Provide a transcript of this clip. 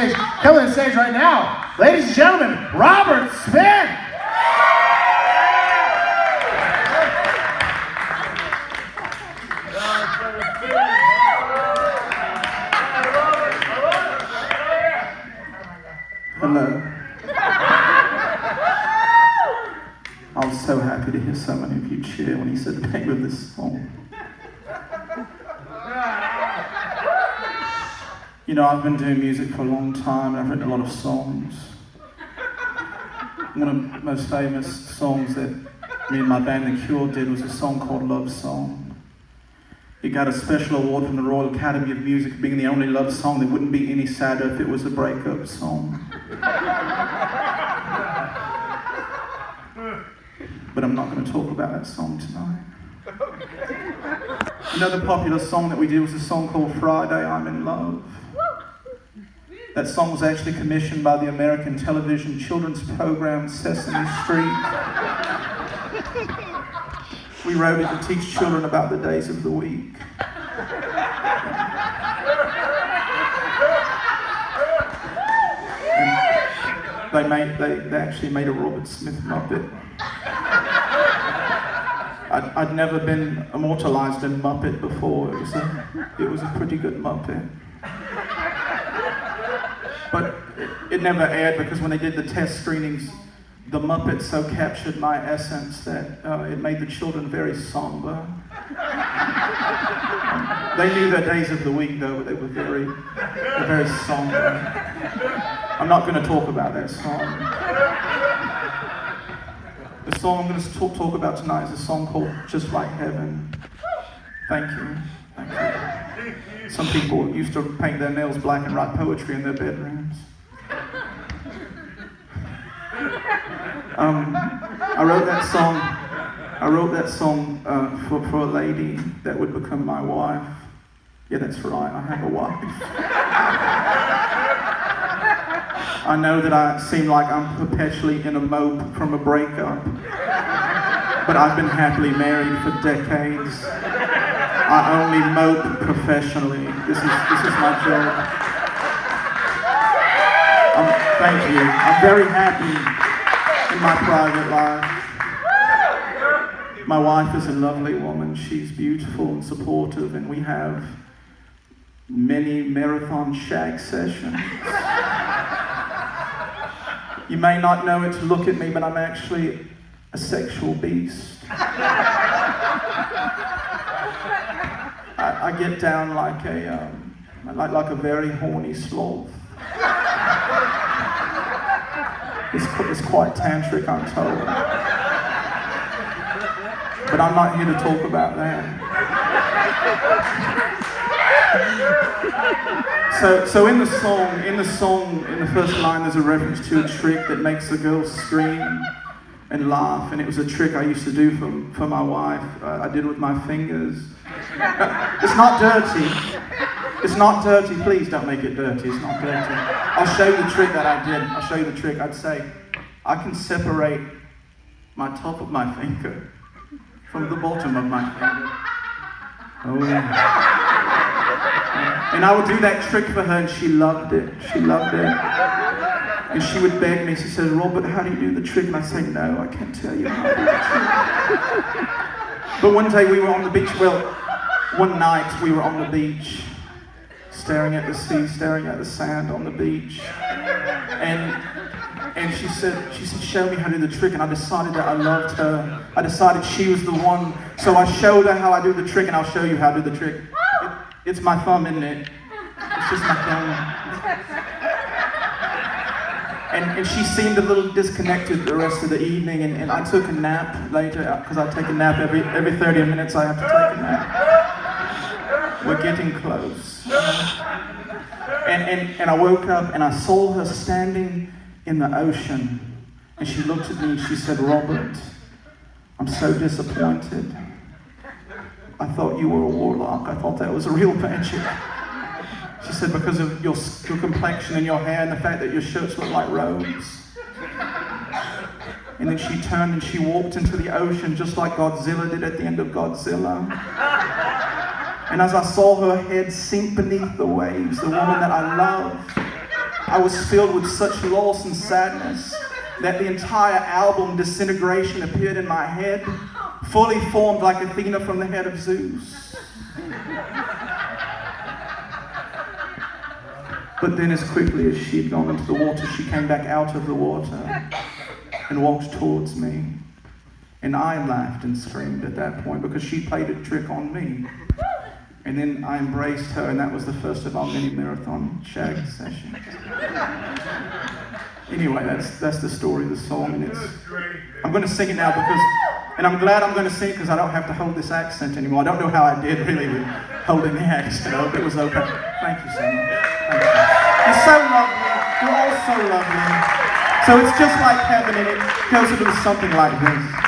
Coming to the stage right now, ladies and gentlemen, Robert Smith. Hello. I was so happy to hear so many of you cheer when he said the name of this song. You know, I've been doing music for a long time, and I've written a lot of songs. One of the most famous songs that me and my band The Cure did was a song called Love Song. It got a special award from the Royal Academy of Music for being the only love song that wouldn't be any sadder if it was a breakup song. But I'm not going to talk about that song tonight. Another popular song that we did was a song called Friday, I'm in Love. That song was actually commissioned by the American television children's program Sesame Street. We wrote it to teach children about the days of the week. And they actually made a Robert Smith Muppet. I'd never been immortalized in Muppet before. It was a pretty good Muppet. But it never aired because when they did the test screenings, the Muppet so captured my essence that it made the children very somber. They knew their days of the week though, but they were very somber. I'm not going to talk about that song. The song I'm going to talk about tonight is a song called Just Like Heaven. Thank you. Thank you. Some people used to paint their nails black and write poetry in their bedrooms. I wrote that song for a lady that would become my wife. Yeah, that's right, I have a wife. I know that I seem like I'm perpetually in a mope from a breakup, but I've been happily married for decades. I only mope professionally. This is my job. Thank you. I'm very happy in my private life. My wife is a lovely woman. She's beautiful and supportive, and we have many marathon shag sessions. You may not know it to look at me, but I'm actually a sexual beast. I get down like a very horny sloth. It's quite tantric, I'm told. But I'm not here to talk about that. So in the song, in the first line, there's a reference to a trick that makes the girls scream and laugh, and it was a trick I used to do for my wife. I did with my fingers. It's not dirty. It's not dirty. Please don't make it dirty. It's not dirty. I'll show you the trick that I did. I'll show you the trick. I'd say, I can separate my top of my finger from the bottom of my finger. Oh yeah. And I would do that trick for her, and she loved it. She loved it. And she would beg me. She said, Robert, how do you do the trick? And I'd say, no, I can't tell you how to do the trick. But one day we were on the beach. Well, one night we were on the beach, staring at the sea, staring at the sand on the beach. And she said, show me how to do the trick. And I decided that I loved her. I decided she was the one. So I showed her how I do the trick, and I'll show you how to do the trick. It's my thumb, isn't it? It's just my thumb. And she seemed a little disconnected the rest of the evening, and I took a nap later, because I take a nap every 30 minutes. I have to take a nap. We're getting close. And I woke up and I saw her standing in the ocean, and she looked at me and she said, Robert, I'm so disappointed. I thought you were a warlock. I thought that was a real magic. She said, because of your complexion and your hair and the fact that your shirts look like robes. And then she turned and she walked into the ocean just like Godzilla did at the end of Godzilla. And as I saw her head sink beneath the waves, the woman that I love I was filled with such loss and sadness that the entire album, Disintegration, appeared in my head, fully formed like Athena from the head of Zeus. But then as quickly as she'd gone into the water, she came back out of the water and walked towards me. And I laughed and screamed at that point because she played a trick on me. And then I embraced her, and that was the first of our mini marathon shag sessions. Anyway, that's the story of the song, and I'm going to sing it now and I'm glad I'm going to sing it because I don't have to hold this accent anymore. I don't know how I did really with holding the accent. I hope it was okay. Thank you so much. Thank you. You're so lovely. You're all so lovely. So it's just like heaven, and it goes a little something like this.